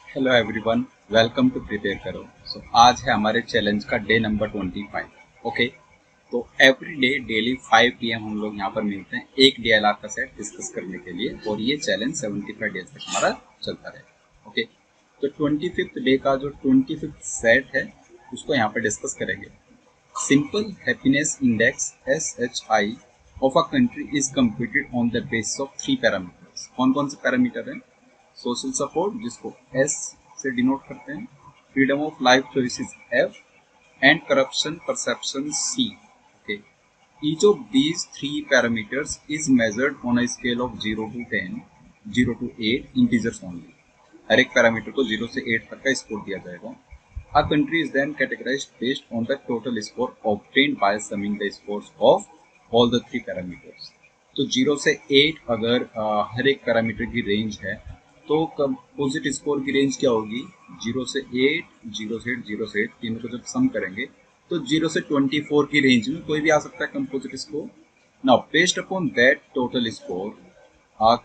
Hello everyone, welcome to prepare करो। आज है हमारे चैलेंज का डे नंबर 25। ओके, तो एवरी डे डेली 5 PM हम लोग यहाँ पर मिलते हैं एक DLR का सेट डिस्कस करने के लिए, और ये चैलेंज 75 डेज तक हमारा चलता रहेगा। ओके, तो 25th डे का जो 25th सेट है उसको यहाँ पर डिस्कस करेंगे। Simple happiness index SHI of a country is computed on the basis of 3 parameters. कौन कौन से पैरामीटर हैं? सोशल सपोर्ट, जिसको S से डिनोट करते हैं, freedom of life choices F, and corruption perception C। Okay, each of these 3 parameters is measured on a scale of 0 to 10, 0 to 8 integers only। हर एक parameter को 0 से 8 तक का स्कोर दिया जाएगा। A country is then categorized based on the total score obtained by summing the scores of all the 3 parameters। तो 0 से 8 अगर हर एक पैरामीटर की रेंज है, तो कंपोजिट स्कोर की रेंज क्या होगी? 0 से 8, 0 से 8, 0 से 8, तीनों को जब सम करेंगे तो 0 से 24 की रेंज में कोई भी आ सकता है composite score. Now based upon that total score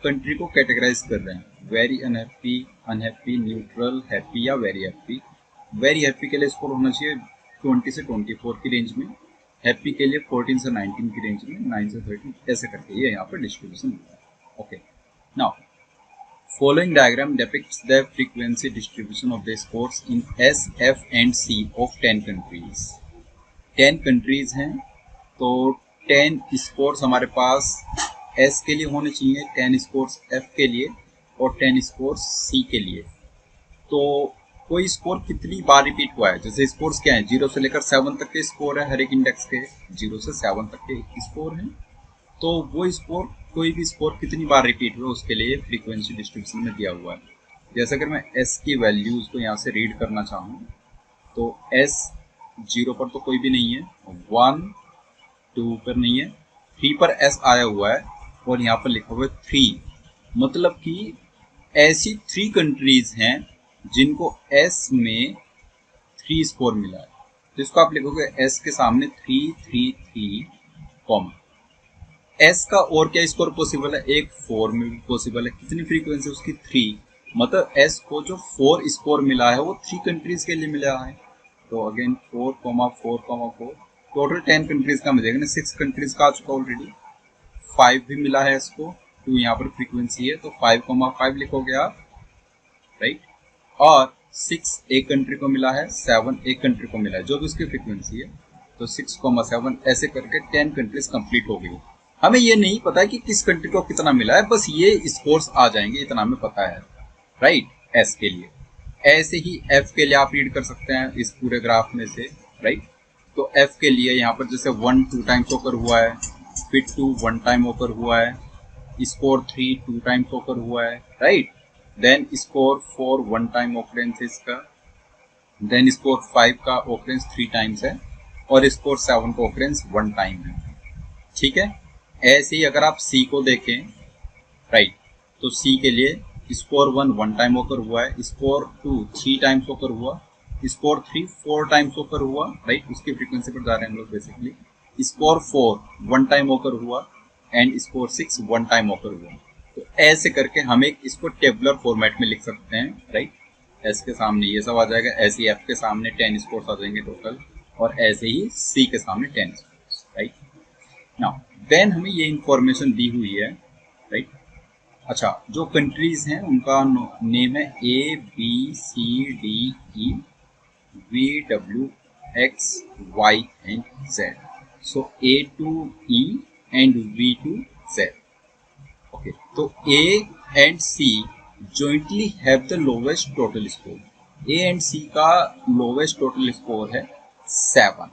country को कैटेगराइज कर रहे हैं, very unhappy, unhappy, neutral, happy या वेरी हैप्पी। वेरी हैप्पी के लिए स्कोर होना चाहिए 20 से 24 की रेंज में, हैप्पी के लिए 14 से 19 की रेंज में, 9 से 13, ऐसे करके ये यहाँ पर डिस्ट्रीब्यूशन होता है। Okay, now following diagram depicts the frequency distribution of the scores in S, F and C of 10 countries। 10 countries हैं, तो 10 scores हमारे पास S के लिए होने चाहिए, 10 scores F के लिए और 10 scores C के लिए। तो कोई स्कोर कितनी बार रिपीट हुआ है? जैसे स्कोर्स क्या है, 0 से लेकर 7 तक के स्कोर है, हर एक इंडेक्स के 0 से 7 तक के स्कोर हैं। तो वो स्कोर, कोई भी स्कोर कितनी बार रिपीट हुआ उसके लिए फ्रीक्वेंसी डिस्ट्रीब्यूशन में दिया हुआ है। जैसे अगर मैं S की वैल्यूज को यहाँ से रीड करना चाहूँ, तो S 0 पर तो कोई भी नहीं है, 1, 2 पर नहीं है, 3 पर S आया हुआ है और यहाँ पर लिखा हुआ है 3। मतलब कि ऐसी 3 कंट्रीज हैं जिनको S में 3 स्कोर मिला है। तो इसको आप लिखोगे S के सामने 3, 3, 3, कॉमा। एस का और क्या स्कोर पॉसिबल है? एक 4 में भी पॉसिबल है। कितनी फ्रीक्वेंसी उसकी? 3। मतलब एस को जो 4 स्कोर मिला है वो 3 कंट्रीज के लिए मिला है। तो अगेन 4, 4, 4, टोटल 10 कंट्रीज का मिलेगा ना। 6 कंट्रीज का आ चुका ऑलरेडी, 5 भी मिला है इसको, 2 यहाँ पर फ्रीक्वेंसी है, तो 5, 5 लिखोगे आप, राइट। और 6 एक कंट्री को मिला है, 7 एक कंट्री को मिला है, जो भी उसकी फ्रीक्वेंसी है। तो 6, 7 ऐसे करके 10 कंट्रीज कंप्लीट हो गई। हमें ये नहीं पता है कि किस कंट्री को कितना मिला है, बस ये स्कोर्स आ जाएंगे, इतना हमें पता है, राइट, एस के लिए। ऐसे ही एफ के लिए आप रीड कर सकते हैं इस पूरे ग्राफ में से, राइट। तो एफ के लिए यहाँ पर जैसे 1 2 टाइम्स होकर हुआ है, फिर 2 1 टाइम होकर हुआ है, स्कोर 3 2 टाइम्स होकर हुआ है, right. Then score 4 1 time occurrence इसका, देन स्कोर 5 का ऑकरेंस 3 टाइम्स है, और स्कोर 7 का ऑकरेंस 1 टाइम है, ठीक है। ऐसे ही अगर आप सी को देखें, राइट, तो सी के लिए स्कोर 1 टाइम होकर हुआ है, स्कोर 2 3 टाइम्स होकर हुआ, स्कोर 3 4 टाइम्स होकर हुआ, राइट। उसकी फ्रीक्वेंसी पर जा रहे हैं हम लोग बेसिकली। स्कोर 4 1 टाइम होकर हुआ, एंड स्कोर 6 1 टाइम होकर हुआ। तो ऐसे करके हम एक इसको टेबुलर फॉर्मेट में लिख सकते हैं, राइट। एस के सामने ये सब आ जाएगा, ऐसे ही एफ के सामने 10 स्कोर्स आ जाएंगे टोटल, और ऐसे ही सी के सामने 10 स्कोर्स, राइट। नाउ देन हमें ये इंफॉर्मेशन दी हुई है, राइट। अच्छा, जो कंट्रीज हैं उनका नेम है ABCDEVWXY and Z। So A to E and V to Z। Okay, तो A and C jointly have the lowest total score। A and C का लोवेस्ट टोटल स्कोर है 7।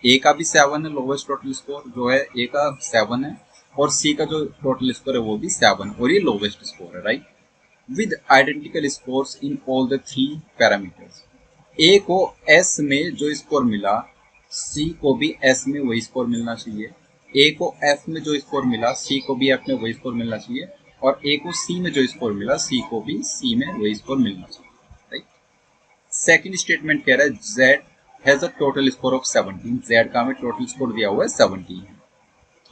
ए का भी 7 है, लोवेस्ट टोटल स्कोर जो है ए का 7 है, और सी का जो टोटल स्कोर है वो भी 7, और ये लोवेस्ट स्कोर है, right. With identical scores in all the 3 parameters. A को एस में जो स्कोर मिला, सी को भी एस में वही स्कोर मिलना चाहिए। ए को एफ में जो स्कोर मिला, सी को भी एफ में वही स्कोर मिलना चाहिए, और ए को सी में जो स्कोर मिला, सी को भी सी में वही स्कोर मिलना चाहिए, राइट। सेकंड स्टेटमेंट कह रहा है Z has a total score of 17। Z का हमें टोटल स्कोर दिया हुआ है 17।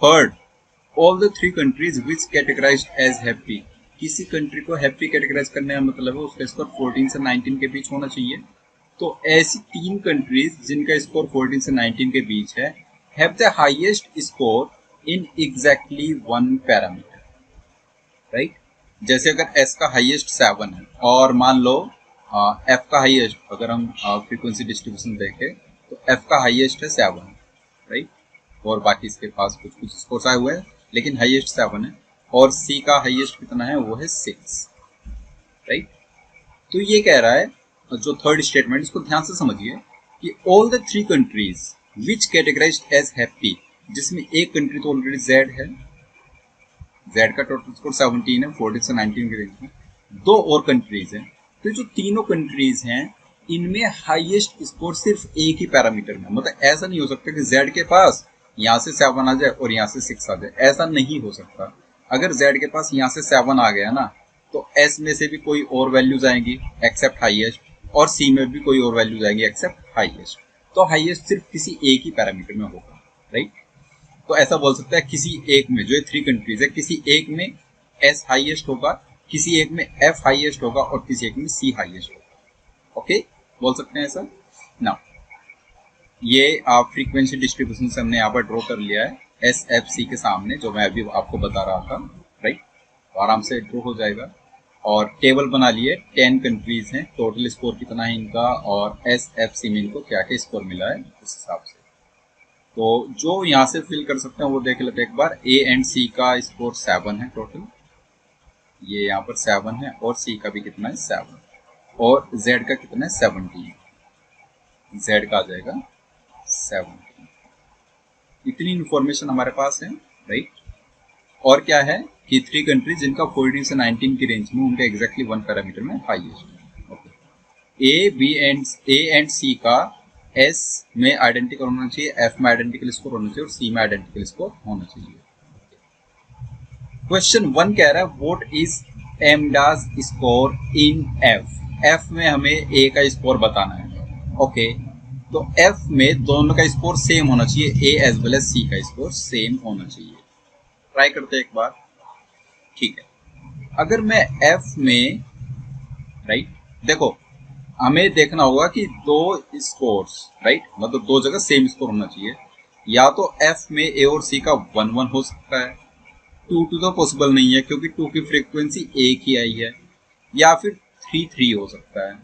Third, all the 3 countries which categorised as happy. किसी कंट्री को हैप्पी कैटेगराइज करने का मतलब है उसका स्कोर 14 से 19 के बीच होना चाहिए। तो ऐसी 3 कंट्रीज जिनका स्कोर 14 से 19 के बीच है have the highest score in exactly one parameter, right. जैसे अगर एस का हाईएस्ट 7 है और मान लो एफ का हाईएस्ट, अगर हम फ्रीक्वेंसी डिस्ट्रीब्यूशन देखें तो एफ का हाईएस्ट है 7, राइट, और बाकी इसके पास कुछ कुछ स्कोर्स आए हुए हैं लेकिन हाईएस्ट 7 है, और सी का हाईएस्ट कितना है वो है 6, राइट। तो ये कह रहा है जो थर्ड स्टेटमेंट, इसको ध्यान से समझिए कि all the 3 countries which categorised as happy, जिसमें एक कंट्री तो ऑलरेडी जेड है, जेड का टोटल स्कोर 17 है 14 से 19 के रेंज में, 2 और कंट्रीज हैं। तो जो तीनों कंट्रीज हैं इनमें हाईएस्ट स्कोर सिर्फ एक ही पैरामीटर में, मतलब ऐसा नहीं हो सकता कि जेड के पास यहाँ से 7 आ जाए और यहाँ से 6 आ जाए, ऐसा नहीं हो सकता। अगर जेड के पास यहाँ से 7 आ गया ना तो एस में से भी कोई और वैल्यूज आएंगी एक्सेप्ट हाईएस्ट, और सी में भी कोई और वैल्यूज आएंगी एक्सेप्ट हाईएस्ट। तो हाईएस्ट सिर्फ किसी एक ही पैरामीटर में होगा, राइट। तो ऐसा बोल सकता है किसी एक में, जो ये 3 कंट्रीज है, किसी एक में एस हाईएस्ट होगा, किसी एक में एफ हाईएस्ट होगा और किसी एक में सी हाईएस्ट होगा। ओके, बोल सकते हैं ऐसा ना। ये आप फ्रीक्वेंसी डिस्ट्रीब्यूशन से हमने यहाँ पर ड्रॉ कर लिया है एस एफ सी के सामने, जो मैं अभी आपको बता रहा था, राइट। तो आराम से ड्रॉ हो जाएगा। और टेबल बना लिए, 10 कंट्रीज हैं, टोटल स्कोर कितना है इनका और एस एफ सी में इनको क्या क्या स्कोर मिला है उस हिसाब से। तो जो यहाँ से फिल कर सकते हैं वो देख लेते हैं एक बार। ए एंड सी का स्कोर 7 है टोटल, ये यहाँ पर 7 है, और सी का भी कितना है 7, और जेड का कितना है 17, जेड का आ जाएगा 17। इतनी इंफॉर्मेशन हमारे पास है, राइट। और क्या है कि 3 कंट्रीज जिनका 14 से 19 की रेंज में उनका एग्जैक्टली 1 पैरामीटर में हाईएस्ट। ओके, ए एंड सी का एस में आइडेंटिकल होना चाहिए, एफ में आइडेंटिकल स्कोर होना चाहिए और सी में आइडेंटिकल स्कोर होना चाहिए। क्वेश्चन 1 कह रहा है what is Amda's score in F. F में हमें ए का स्कोर बताना है। ओके, तो एफ में दोनों का स्कोर सेम होना चाहिए, ए एज वेल एज सी का स्कोर सेम होना चाहिए। ट्राई करते हैं एक बार, ठीक है। अगर मैं एफ में, राइट, देखो हमें देखना होगा कि 2 स्कोर्स, राइट, मतलब 2 जगह सेम स्कोर होना चाहिए। या तो एफ में ए और सी का 1-1 हो सकता है, 2-2 तो पॉसिबल नहीं है क्योंकि 2 की फ्रीक्वेंसी एक ही आई है, या फिर 3-3 हो सकता है,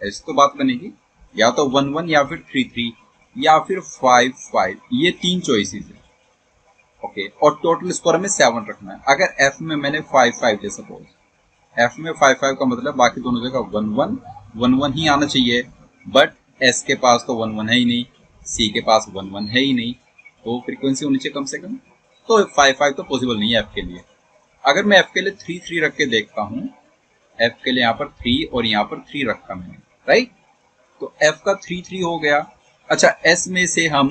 ऐसी तो बात बनेगी। या तो 1-1 या फिर 3-3 या फिर 5-5, ये 3 चॉइसेस है। ओके, और टोटल स्कोर हमें 7 रखना है। अगर एफ में मैंने 5-5 ले, सपोज एफ में 5-5 का मतलब बाकी दोनों जगह 1-1 ही आना चाहिए, बट एस के पास तो 1-1 है ही नहीं, सी के पास 1-1 है ही नहीं, तो फ्रीक्वेंसी होनी चाहिए कम से कम। तो 5-5 तो पॉसिबल नहीं है एफ के लिए। अगर मैं एफ के लिए 3-3 रख के देखता हूँ, एफ के लिए यहाँ पर 3 और यहाँ पर 3 रखा मैंने, राइट, तो एफ का 3-3 हो गया। अच्छा, एस में से हम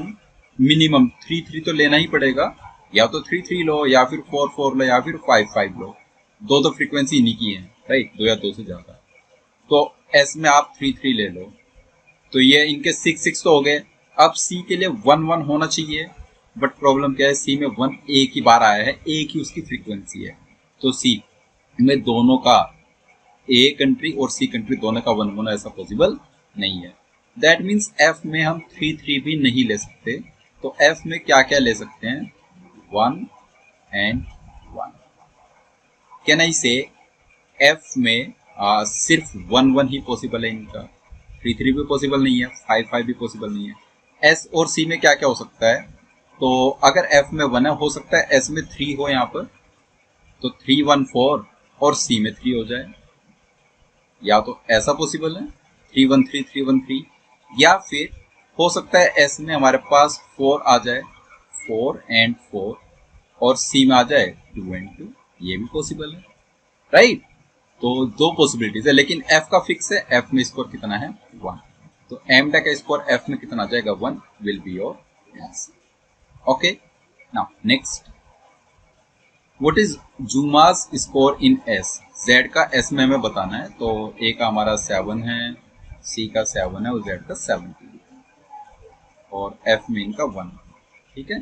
मिनिमम 3-3 तो लेना ही पड़ेगा, या तो 3-3 लो या फिर 4-4 लो या फिर 5-5 लो, 2 तो फ्रीक्वेंसी इन्हीं की है, राइट, 2 या 2 से ज्यादा। तो एस में आप 3-3 ले लो, तो ये इनके 6-6 तो हो गए। अब सी के लिए 1-1 होना चाहिए, बट प्रॉब्लम क्या है, सी में 1 एक ही बार आया है, एक ही उसकी फ्रीक्वेंसी है, तो सी में दोनों का, ए कंट्री और सी कंट्री दोनों का 1-1 ऐसा पॉसिबल नहीं है। दैट मीन्स एफ में हम 3-3 भी नहीं ले सकते। तो एफ में क्या क्या ले सकते हैं, 1 and 1। कैन आई से एफ में सिर्फ 1-1 ही पॉसिबल है इनका, 3-3 भी पॉसिबल नहीं है, 5-5 भी पॉसिबल नहीं है। एस और सी में क्या क्या हो सकता है, तो अगर एफ में 1 है, हो सकता है एस में 3 हो यहाँ पर, तो 3-1-4 और सी में 3 हो जाए, या तो ऐसा पॉसिबल है 3-1-3 3-1-3, या फिर हो सकता है एस में हमारे पास 4 आ जाए, 4 and 4, और सी में आ जाए 2 and 2, ये भी पॉसिबल है, राइट। तो 2 पॉसिबिलिटीज है, लेकिन एफ का फिक्स है, एफ में स्कोर कितना है 1, तो एमडा का स्कोर एफ में कितना आ जाएगा 1 will be your answer. Okay, now next, what is Juma's score in S. Z का एस में हमें बताना है, तो ए का हमारा 7 है, सी का 7 है और जेड का 17 और एफ में इनका 1, ठीक है।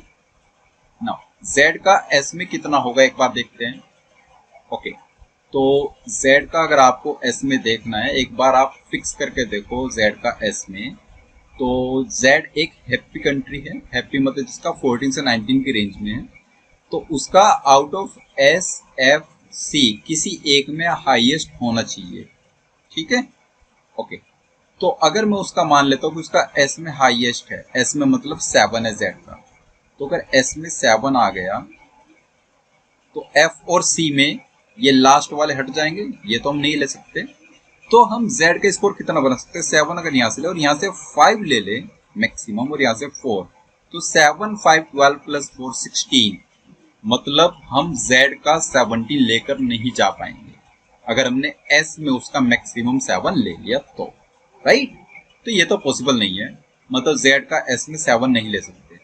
नाउ जेड का एस में कितना होगा एक बार देखते हैं। ओके, तो z का अगर आपको s में देखना है, एक बार आप फिक्स करके देखो z का s में। तो z एक हैप्पी कंट्री है, हैप्पी मतलब जिसका 14 से 19 की रेंज में है, तो उसका out of s f c किसी एक में हाईएस्ट होना चाहिए। ठीक है, ओके। तो अगर मैं उसका मान लेता हूँ कि उसका s में हाईएस्ट है, s में मतलब 7 है z का, तो अगर s में 7 आ गया तो f और c में ये लास्ट वाले हट जाएंगे, ये तो हम नहीं ले सकते। तो हम z का स्कोर कितना बना सकते हैं, 7 अगर यहाँ से ले और यहाँ से 5 ले ले मैक्सिमम और यहाँ से 4, तो 7 5 12 प्लस 4 16, मतलब हम z का 17 लेकर नहीं जा पाएंगे अगर हमने s में उसका मैक्सिमम 7 ले लिया तो, राइट। तो ये तो पॉसिबल नहीं है, मतलब z का s में 7 नहीं ले सकते।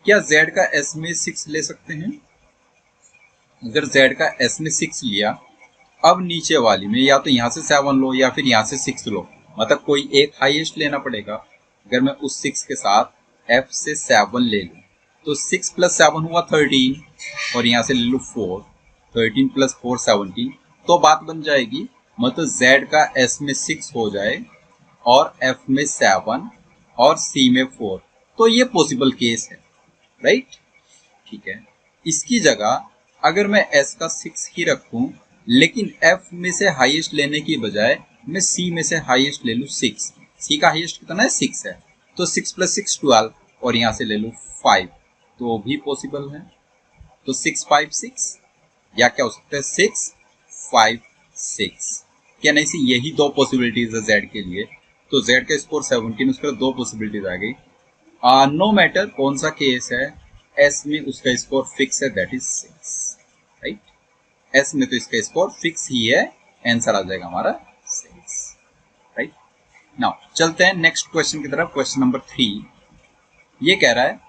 क्या z का s में 6 ले सकते हैं? अगर z का s में 6 लिया, अब नीचे वाली में या तो यहाँ से 7 लो या फिर यहाँ से 6 लो, मतलब कोई एक हाईएस्ट लेना पड़ेगा। अगर मैं उस 6 के साथ f से 7 ले लूँ तो 6 प्लस 7 हुआ 13 और यहाँ से ले लूँ 4, 13 प्लस 4 17, तो बात बन जाएगी, मतलब z का s में 6 हो जाए और f में 7 और c में 4, तो ये पॉसिबल केस है, राइट। ठीक है, इसकी जगह अगर मैं s का 6 ही रखूं लेकिन f में से हाईएस्ट लेने की बजाय मैं c में से हाईएस्ट ले लूं 6, c का हाईएस्ट कितना है 6 है, तो 6 प्लस 6 12 और यहाँ से ले लूं 5, तो भी पॉसिबल है। तो 6 5 6 या क्या हो सकता है 6 5 6, क्या नहीं सी, यही दो पॉसिबिलिटीज है z के लिए। तो z का स्कोर 17, उसके दो पॉसिबिलिटीज आ गई। नो मैटर कौन सा केस है, s में उसका स्कोर फिक्स है, दैट इज 6, राइट। s में तो इसका स्कोर फिक्स ही है, आंसर आ जाएगा हमारा 6, राइट। नाउ चलते हैं नेक्स्ट क्वेश्चन की तरफ। क्वेश्चन नंबर 3 ये कह रहा है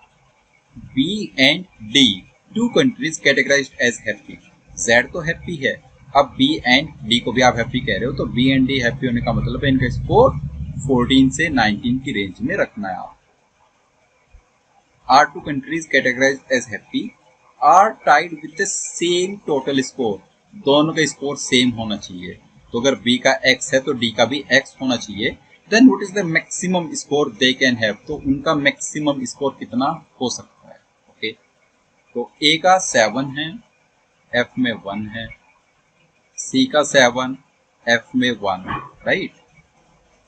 b and d two countries categorised as happy. z तो हैप्पी है, अब b एंड d को भी आप हैप्पी कह रहे हो, तो b एंड d हैप्पी होने का मतलब है इनका स्कोर 14 से 19 की रेंज में रखना है आप। Are two countries categorized as happy are tied with the same total score, दोनों का स्कोर सेम होना चाहिए। तो अगर B का X है तो D का भी X होना चाहिए। Then what is the maximum score they can have, तो उनका मैक्सिमम स्कोर कितना हो सकता है। ओके, तो A का 7 है, F में 1 है, C का 7, F में 1, राइट।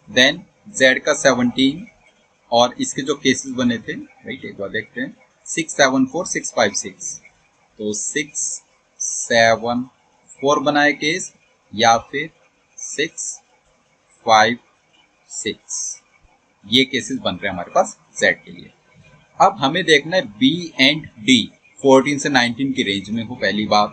देन Z का 17 और इसके जो केसेस बने थे, राइट, एक बार देखते हैं। 6 7 4 6 5 6, तो 6 7 4 बनाए केस या फिर 6 5 6, ये केसेस बन रहे हैं हमारे पास Z के लिए। अब हमें देखना है B एंड D 14 से 19 की रेंज में हो, पहली बात।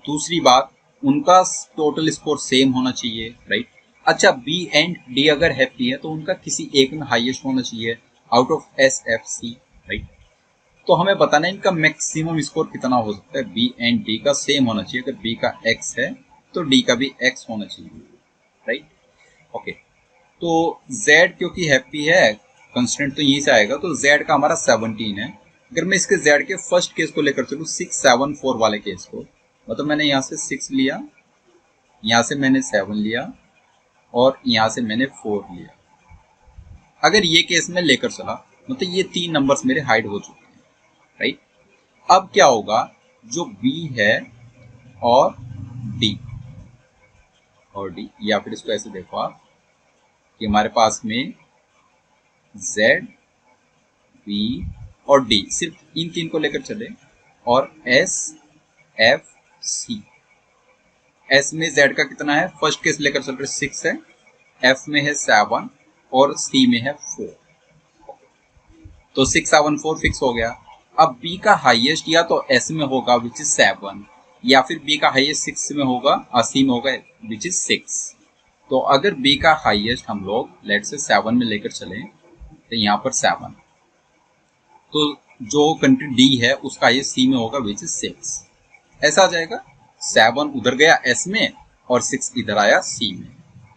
दूसरी बात, उनका टोटल स्कोर सेम होना चाहिए, राइट। अच्छा, B एंड D अगर हैप्पी है तो उनका किसी एक में हाईएस्ट होना चाहिए out of S F C, right. तो हमें बताना है इनका मैक्सिमम स्कोर कितना हो सकता है। B एंड D का सेम होना चाहिए, अगर B का X है तो D का भी X होना चाहिए, राइट। ओके, तो Z क्योंकि हैप्पी है, कंस्टेंट तो यहीं से आएगा, तो Z का हमारा 17 है। अगर मैं इसके Z के फर्स्ट केस को लेकर चलूँ 6 7 4 वाले केस को, मतलब मैंने यहाँ से 6 लिया, यहाँ से मैंने 7 लिया और यहाँ से मैंने 4 लिया। अगर ये केस में लेकर चला मतलब ये 3 नंबर्स मेरे हाइड हो चुके हैं, राइट। अब क्या होगा, जो B है और D या फिर इसको ऐसे देखो आप कि हमारे पास में Z B और D, सिर्फ इन 3 को लेकर चले, और S F C। S में Z का कितना है, फर्स्ट केस लेकर चल रहे 6 है, F में है 7 और C में है 4, तो 6 7 4 फिक्स हो गया। अब B का हाईएस्ट या तो S में होगा विच इज 7, या फिर B का हाईएस्ट 6 में होगा, C में होगा विच इज 6। तो अगर B का हाईएस्ट हम लोग लेट से 7 में लेकर चलें तो यहाँ पर 7, तो जो कंट्री D है उसका हाईएस्ट C में होगा विच इज 6, ऐसा आ जाएगा। 7 उधर गया S में और 6 इधर आया C में,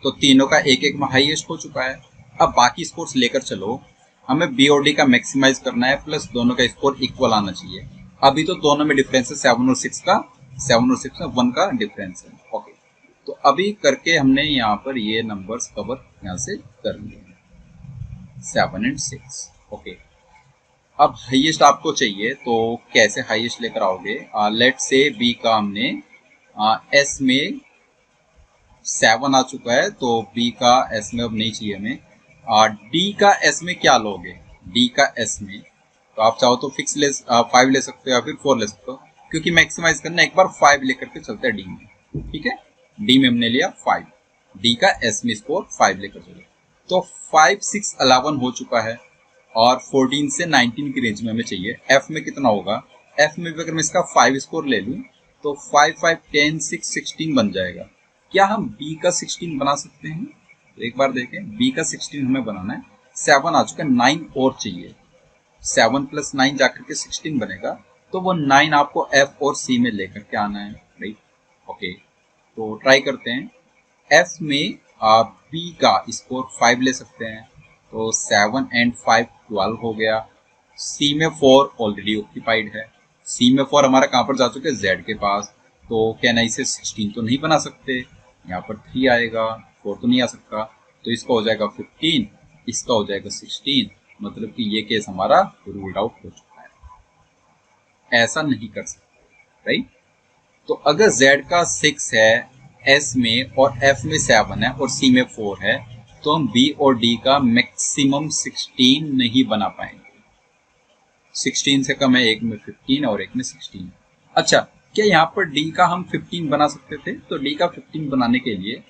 तो तीनों का एक एक में हाईएस्ट हो चुका है। अब बाकी स्कोर्स लेकर चलो, हमें B और D का मैक्सिमाइज करना है, प्लस दोनों का स्कोर इक्वल आना चाहिए। अभी तो दोनों में डिफरेंस है 7 और 6 का, 7 और 6 में 1 का डिफरेंस है। ओके, तो अभी करके हमने यहाँ पर ये नंबर्स कवर यहाँ से कर लिए 7 और 6। ओके, अब हाईएस्ट आपको चाहिए तो कैसे हाईएस्ट लेकर आओगे? लेट से बी का हमने एस में 7 आ चुका है, तो बी का एस में अब नहीं चाहिए हमें। डी का एस में क्या लोगे? डी का एस में तो आप चाहो तो फिक्स 5 ले सकते हो या फिर 4 ले सकते हो, क्योंकि मैक्सिमाइज करना एक बार 5 लेकर के चलते हैं डी में। ठीक है, डी में हमने लिया 5, डी का एस में स्कोर 5 लेकर चलो। तो 5, 6, 11 हो चुका है और 14 से 19 की रेंज में हमें चाहिए। एफ में कितना होगा? एफ में भी अगर मैं इसका 5 स्कोर ले लूँ तो 5, 5, 10, 6, 16 बन जाएगा। क्या हम बी का 16 बना सकते हैं? तो एक बार देखें, बी का 16 हमें बनाना है। 7 आ चुका है, 9 और चाहिए। 7 + 9 जाकर के 16 बनेगा, तो वो 9 आपको एफ और सी में लेकर के आना है। राइट, ओके, तो ट्राई करते हैं। एफ में आप बी का स्कोर 5 ले सकते हैं, तो 7 और 5 12 हो गया। सी में 4 ऑलरेडी ऑक्यूपाइड है। सी में 4 हमारा कहाँ पर जा चुके हैं? जेड के पास। तो क्या ना इसे 16 तो नहीं बना सकते, यहाँ पर 3 आएगा, 4 तो नहीं आ सकता, तो इसका हो जाएगा 15, इसका हो जाएगा 16, मतलब कि ये केस हमारा रूल्ड आउट हो चुका है। ऐसा नहीं कर सकते। राइट, तो अगर Z का 6 है S में और F में 7 है और C में 4 है, तो हम B और D का मैक्सिमम 16 नहीं बना पाएंगे। 16 से कम है, एक में 15 और एक में 16। अच्छा, क्या यहाँ पर D का हम 15 बना सकते थे? तो D का 15 बनाने के लिए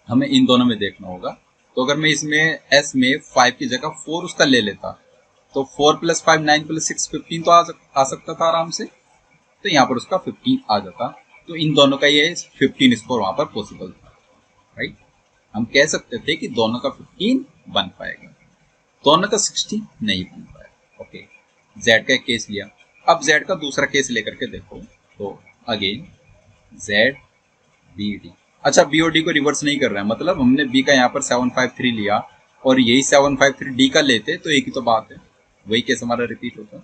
हमें इन दोनों में देखना होगा। तो अगर मैं इसमें S में 5 की जगह 4 उसका ले लेता, तो 4 + 5 9 + 6 15 तो आ सकता था आराम से, तो यहाँ पर उसका 15 आ जाता। तो इन दोनों का ये 15 स्कोर वहां पर पॉसिबल था। राइट, हम कह सकते थे कि दोनों का 15 बन पाएगा, दोनों का 16 नहीं बन पाएगा। ओके, Z का एक केस लिया। अब Z का दूसरा केस लेकर के देखो, तो अगेन Z B D। अच्छा, B और D को रिवर्स नहीं कर रहा है, मतलब हमने B का यहाँ पर 753 लिया और यही 753 D का लेते तो एक ही तो बात है, वही केस हमारा रिपीट होता।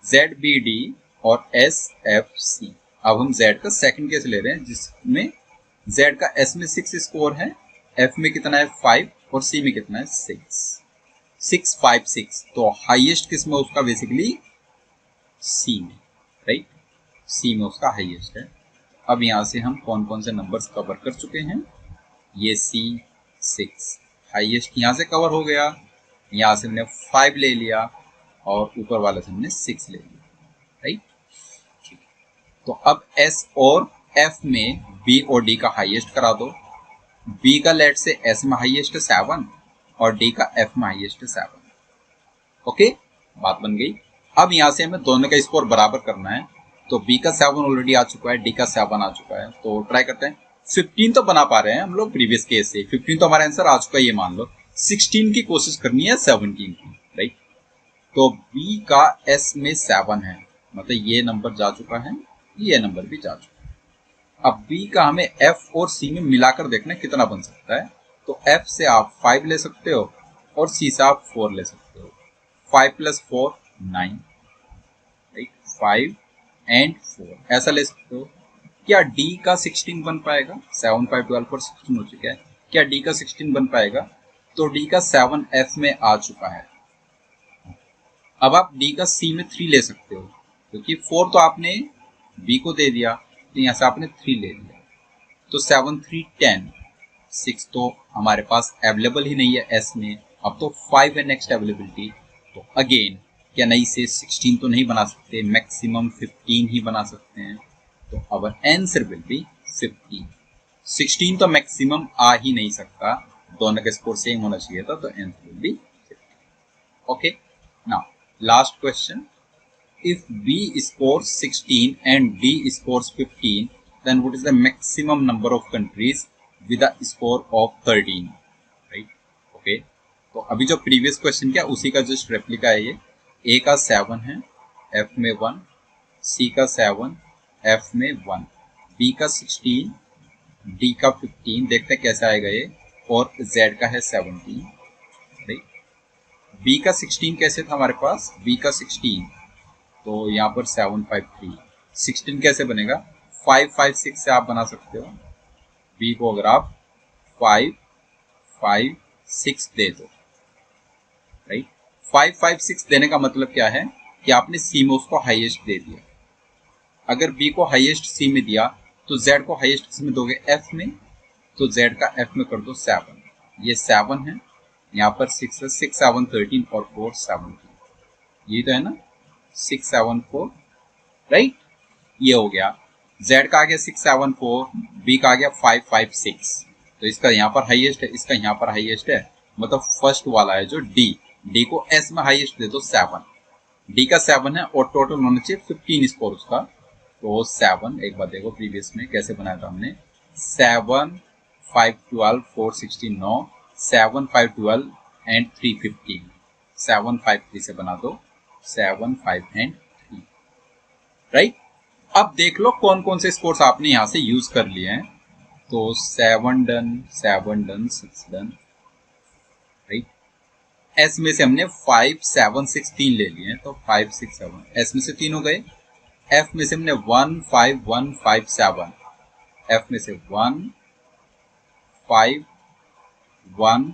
Z B D और S F C। अब हम Z का सेकंड केस ले रहे हैं, जिसमें Z का S में 6 स्कोर है, F में कितना है 5 और C में कितना है 6। 6, 5, 6, तो हाईएस्ट किस में उसका? बेसिकली C में। राइट, C में उसका हाईएस्ट है। अब यहाँ से हम कौन कौन से नंबर्स कवर कर चुके हैं? ये C 6 हाईएस्ट यहाँ से कवर हो गया, यहाँ से हमने 5 ले लिया और ऊपर वाले से हमने 6 ले लिया। राइट, तो अब S और F में B और D का हाईएस्ट करा दो। B का लेट से S में हाईएस्ट है 7 और D का F में हाईएस्ट है 7। ओके, बात बन गई। अब यहाँ से हमें दोनों का स्कोर बराबर करना है, तो B का 7 ऑलरेडी आ चुका है, D का 7 आ चुका है, तो ट्राई करते हैं। 15 तो बना पा रहे हैं हम लोग प्रीवियस केस से, 15 तो हमारा आंसर आ चुका है, ये मान लो। 16 की कोशिश करनी है 17 की। राइट, तो B का S में 7 है, मतलब ये नंबर जा चुका है, ये नंबर भी जा चुका है। अब B का हमें F और C में मिलाकर देखना है कितना बन सकता है। तो F से आप 5 ले सकते हो और C से आप 4 ले सकते हो। 5 + 4 9। राइट, 5 और 4 ऐसा ले सकते हो। क्या D का 16 बन पाएगा? 7, 5, 12 और 16 हो चुका है। क्या D का 16 बन पाएगा? तो D का 7 F में आ चुका है। अब आप D का C में 3 ले सकते हो, क्योंकि 4 तो आपने B को दे दिया, तो यहाँ से आपने 3 ले लिया, तो 7, 3, 10, 6 तो हमारे पास अवेलेबल ही नहीं है S में। अब तो 5 है नेक्स्ट अवेलेबिलिटी, तो अगेन क्या नहीं से 16 तो नहीं बना सकते, मैक्सिमम 15 ही बना सकते हैं, तो आवर आंसर विल बी 15। 16 तो मैक्सिमम आ ही नहीं सकता, दोनों का स्कोर सेम होना चाहिए था, तो answer will be 15। Okay, now last question. If B scores 16 and D scores 15, then what is the maximum number of countries with a score of 13? Right? Okay. तो अभी जो प्रीवियस क्वेश्चन किया उसी का जस्ट रेप्लिका है ये। A का 7 है, F में 1, C का 7, F में 1, B का 16, D का 15, देखते हैं कैसे आएगा ये, और Z का है 17। राइट, B का 16 कैसे था हमारे पास? B का 16 तो यहाँ पर 7, 5, 3, 16 कैसे बनेगा? 5, 5, 6 से आप बना सकते हो, बी को अगर आप 5 5 6 दे दो, राइट। 5 5 6 देने का मतलब क्या है कि आपने सी में उसको हाईएस्ट दे दिया। अगर बी को हाईएस्ट सी में दिया तो जेड को हाईएस्ट किस में दोगे, एफ में, तो जेड का एफ में कर दो 7। ये 7 है, यहाँ पर 6 है, 6 7 13 और 4 17, ये तो है ना 6 7 4, राइट। ये हो गया, जेड का आ गया 6 7 4, बी का आ गया 5 5 6, तो इसका यहाँ पर हाईएस्ट है, इसका यहाँ पर हाईएस्ट है, मतलब फर्स्ट वाला है जो डी, डी को एस में हाईएस्ट दे दो 7, डी का 7 है और टोटल होना चाहिए 15 स्कोर उसका, तो 7, एक बार देखो प्रीवियस में कैसे बनाया था हमने, 7 5 12 4 16 9, 7 5 12 एंड 3 15, 7 5 3 से बना दो 7 5 एंड 3, राइट। अब देख लो कौन कौन से स्कोर्स आपने यहां से यूज कर लिए हैं, तो 7 डन 6 डन, राइट। एस में से हमने 5 7 6 3 ले लिए हैं, तो 5 6 7, एस में से 3 हो गए। एफ में से हमने 1 5 1 5 7, एफ में से 1 5 1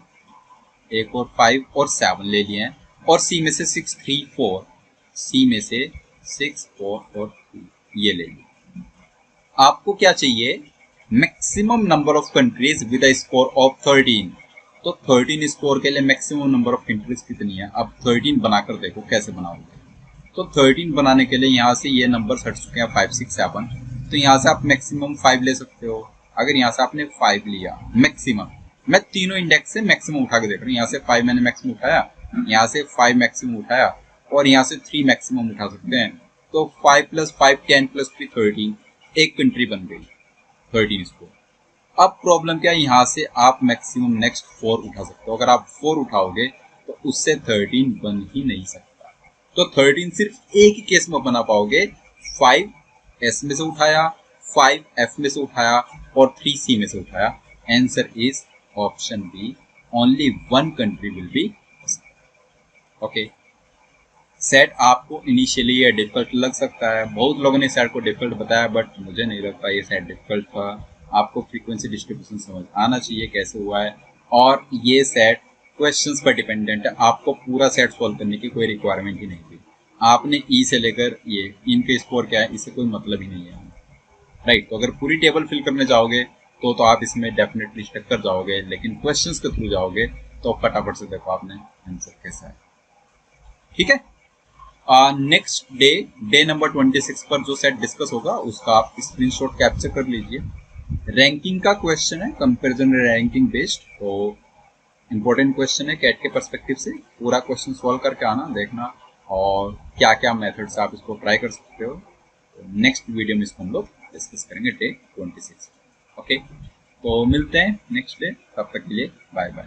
एक और 5 और 7 ले लिए हैं, और सी में से 6 3 4, सी में से 6 4 और 2 ये ले लिए। आपको क्या चाहिए, maximum number of countries with a score of 13, तो 13 स्कोर के लिए मैक्सिमम नंबर ऑफ कंट्रीज कितनी है, अब 13 बनाकर देखो कैसे बनाओगे। तो 13 बनाने के लिए यहाँ से ये नंबर हट चुके हैं 5 6 7, तो यहाँ से आप मैक्सिमम 5 ले सकते हो। अगर यहाँ से आपने 5 लिया मैक्सिमम, मैं तीनों इंडेक्स से मैक्सिमम उठा के देख रहा हूँ, यहाँ से 5 मैंने मैक्सिमम उठाया, यहाँ से 5 मैक्सिमम उठाया, और यहाँ से 3 मैक्सिमम उठा सकते हैं, तो 5 + 5 10 + 3 13, एक कंट्री बन गई 13 स्कोर। अब प्रॉब्लम क्या है, यहाँ से आप मैक्सिमम नेक्स्ट 4 उठा सकते हो, अगर आप 4 उठाओगे तो उससे 13 बन ही नहीं सकता, तो 13 सिर्फ एक ही केस में बना पाओगे, 5 एस में से उठाया, 5 एफ में से उठाया और 3 सी में से उठाया। Answer is option B, only 1 country will be. Okay, सेट आपको इनिशियली ये डिफिकल्ट लग सकता है, बहुत लोगों ने सेट को डिफिकल्ट बताया, बट मुझे नहीं लगता ये सेट डिफिकल्ट था। आपको फ्रीक्वेंसी डिस्ट्रीब्यूशन समझ आना चाहिए कैसे हुआ है, और ये सेट क्वेश्चंस पर डिपेंडेंट है, आपको पूरा सेट सॉल्व करने की कोई रिक्वायरमेंट ही नहीं थी। आपने ई से लेकर ये इनके स्कोर क्या है इससे कोई मतलब ही नहीं है, राइट। तो अगर पूरी टेबल फिल करने जाओगे तो आप इसमें डेफिनेटली स्टक कर जाओगे, लेकिन क्वेश्चंस के थ्रू जाओगे तो फटाफट से देखो आपने आंसर कैसा है, ठीक है। नेक्स्ट डे नंबर 26 पर जो सेट डिस्कस होगा उसका आप स्क्रीनशॉट कैप्चर कर लीजिए। रैंकिंग का क्वेश्चन है, कंपैरिजन रैंकिंग बेस्ड, तो इंपॉर्टेंट क्वेश्चन है कैट के पर्सपेक्टिव से। पूरा क्वेश्चन सॉल्व करके आना, देखना और क्या क्या मेथड से आप इसको ट्राई कर सकते हो। नेक्स्ट वीडियो में इसको हम लोग डिस्कस करेंगे डे 26। ओके, तो मिलते हैं नेक्स्ट डे, तब तक के लिए बाय बाय।